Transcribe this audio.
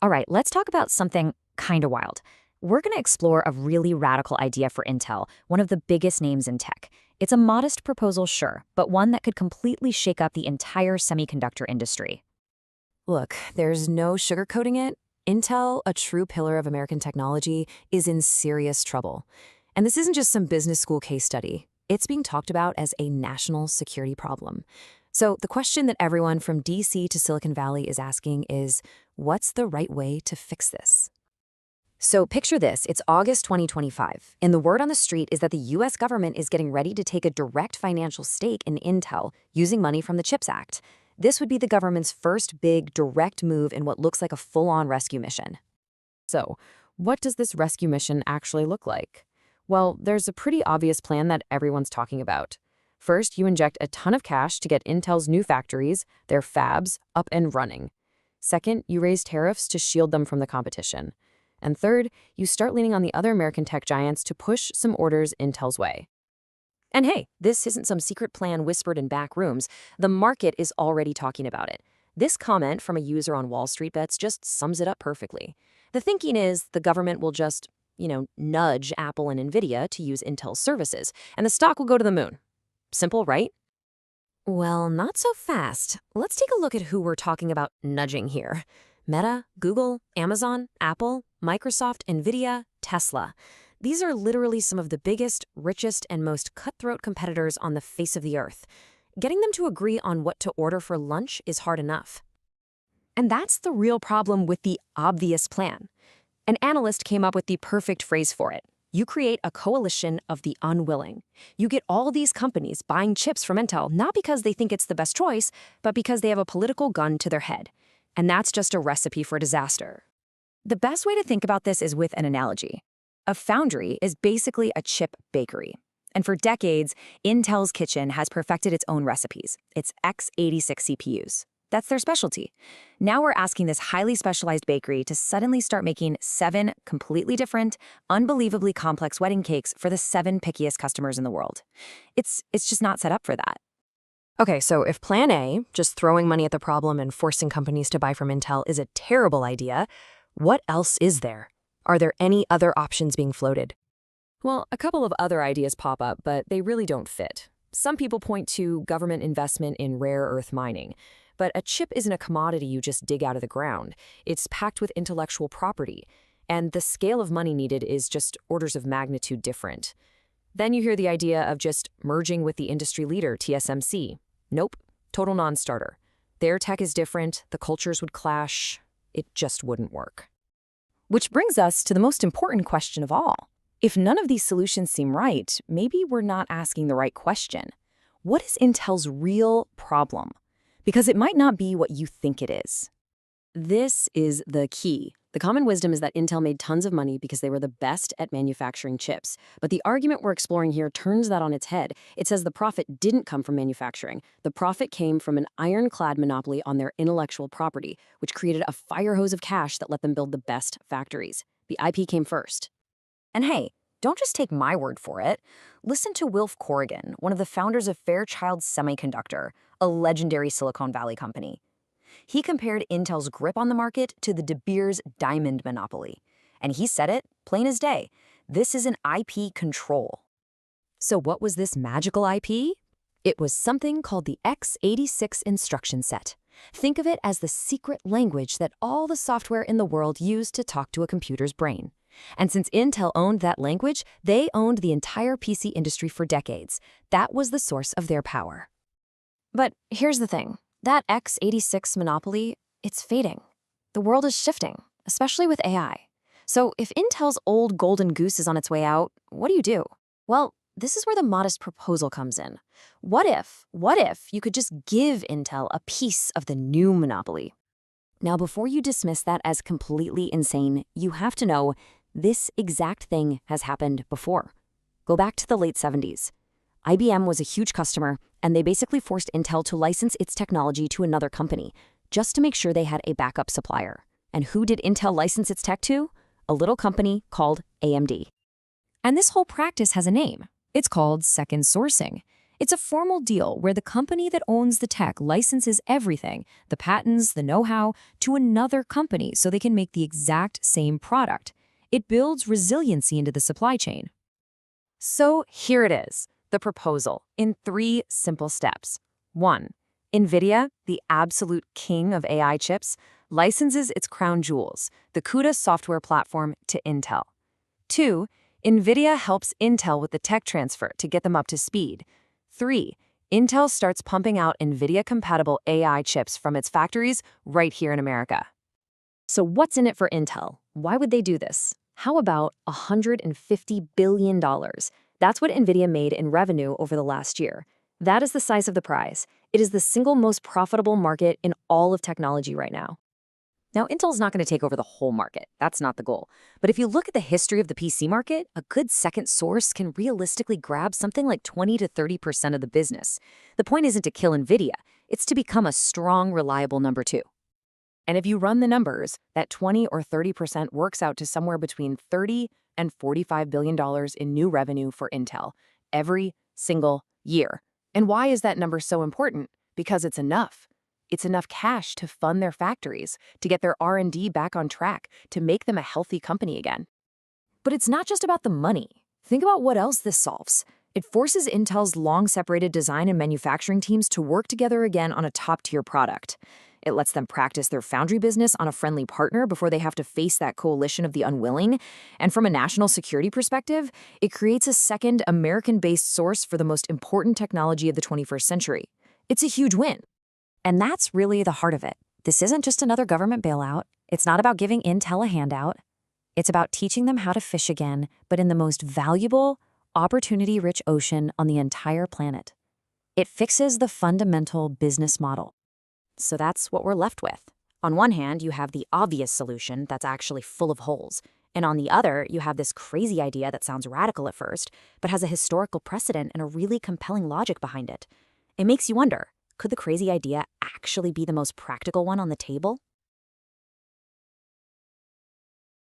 All right, let's talk about something kind of wild. We're going to explore a really radical idea for Intel, one of the biggest names in tech. It's a modest proposal, sure, but one that could completely shake up the entire semiconductor industry. Look, there's no sugarcoating it. Intel, a true pillar of American technology, is in serious trouble. And this isn't just some business school case study. It's being talked about as a national security problem. So the question that everyone from DC to Silicon Valley is asking is, what's the right way to fix this? So picture this, it's August 2025, and the word on the street is that the US government is getting ready to take a direct financial stake in Intel using money from the CHIPS Act. This would be the government's first big direct move in what looks like a full-on rescue mission. So, what does this rescue mission actually look like? Well, there's a pretty obvious plan that everyone's talking about. First, you inject a ton of cash to get Intel's new factories, their fabs, up and running. Second, you raise tariffs to shield them from the competition. And third, you start leaning on the other American tech giants to push some orders Intel's way. And hey, this isn't some secret plan whispered in back rooms. The market is already talking about it. This comment from a user on Wall Street Bets just sums it up perfectly. The thinking is the government will just, nudge Apple and Nvidia to use Intel's services, and the stock will go to the moon. Simple, right? Well, not so fast. Let's take a look at who we're talking about nudging here. Meta, Google, Amazon, Apple, Microsoft, Nvidia, Tesla. These are literally some of the biggest, richest, and most cutthroat competitors on the face of the earth. Getting them to agree on what to order for lunch is hard enough. And that's the real problem with the obvious plan. An analyst came up with the perfect phrase for it. You create a coalition of the unwilling. You get all these companies buying chips from Intel not because they think it's the best choice, but because they have a political gun to their head. And that's just a recipe for disaster. The best way to think about this is with an analogy. A foundry is basically a chip bakery. And for decades, Intel's kitchen has perfected its own recipes, its x86 CPUs. That's their specialty. Now we're asking this highly specialized bakery to suddenly start making 7 completely different, unbelievably complex wedding cakes for the 7 pickiest customers in the world. It's just not set up for that. Okay, so if plan A, just throwing money at the problem and forcing companies to buy from Intel, is a terrible idea, what else is there? Are there any other options being floated? Well, a couple of other ideas pop up, but they really don't fit. Some people point to government investment in rare earth mining. But a chip isn't a commodity you just dig out of the ground. It's packed with intellectual property. And the scale of money needed is just orders of magnitude different. Then you hear the idea of just merging with the industry leader, TSMC. Nope, total non-starter. Their tech is different, the cultures would clash. It just wouldn't work. Which brings us to the most important question of all. If none of these solutions seem right, maybe we're not asking the right question. What is Intel's real problem? Because it might not be what you think it is. This is the key. The common wisdom is that Intel made tons of money because they were the best at manufacturing chips. But the argument we're exploring here turns that on its head. It says the profit didn't come from manufacturing. The profit came from an ironclad monopoly on their intellectual property, which created a fire hose of cash that let them build the best factories. The IP came first. And hey, don't just take my word for it. Listen to Wilf Corrigan, one of the founders of Fairchild Semiconductor, a legendary Silicon Valley company. He compared Intel's grip on the market to the De Beers diamond monopoly. And he said it, plain as day, this is an IP control. So what was this magical IP? It was something called the x86 instruction set. Think of it as the secret language that all the software in the world used to talk to a computer's brain. And since Intel owned that language, they owned the entire PC industry for decades. That was the source of their power. But here's the thing. That x86 monopoly, it's fading. The world is shifting, especially with AI. So if Intel's old golden goose is on its way out, what do you do? Well, this is where the modest proposal comes in. What if you could just give Intel a piece of the new monopoly? Now, before you dismiss that as completely insane, you have to know this exact thing has happened before. Go back to the late 70s. IBM was a huge customer, and they basically forced Intel to license its technology to another company, just to make sure they had a backup supplier. And who did Intel license its tech to? A little company called AMD. And this whole practice has a name. It's called second sourcing. It's a formal deal where the company that owns the tech licenses everything, the patents, the know-how, to another company so they can make the exact same product. It builds resiliency into the supply chain. So here it is, the proposal, in 3 simple steps. 1. NVIDIA, the absolute king of AI chips, licenses its crown jewels, the CUDA software platform, to Intel. 2. NVIDIA helps Intel with the tech transfer to get them up to speed. 3. Intel starts pumping out NVIDIA-compatible AI chips from its factories right here in America. So what's in it for Intel? Why would they do this? How about $150 billion? That's what NVIDIA made in revenue over the last year. That is the size of the prize. It is the single most profitable market in all of technology right now. Now, Intel's not going to take over the whole market. That's not the goal. But if you look at the history of the PC market, a good second source can realistically grab something like 20 to 30% of the business. The point isn't to kill NVIDIA. It's to become a strong, reliable number 2. And if you run the numbers, that 20 or 30% works out to somewhere between $30 and $45 billion in new revenue for Intel every single year. And why is that number so important? Because it's enough. It's enough cash to fund their factories, to get their R&D back on track, to make them a healthy company again. But it's not just about the money. Think about what else this solves. It forces Intel's long-separated design and manufacturing teams to work together again on a top-tier product. It lets them practice their foundry business on a friendly partner before they have to face that coalition of the unwilling. And from a national security perspective, it creates a second American-based source for the most important technology of the 21st century. It's a huge win. And that's really the heart of it. This isn't just another government bailout. It's not about giving Intel a handout. It's about teaching them how to fish again, but in the most valuable, opportunity-rich ocean on the entire planet. It fixes the fundamental business model. So that's what we're left with. On one hand, you have the obvious solution that's actually full of holes. And on the other, you have this crazy idea that sounds radical at first, but has a historical precedent and a really compelling logic behind it. It makes you wonder, could the crazy idea actually be the most practical one on the table?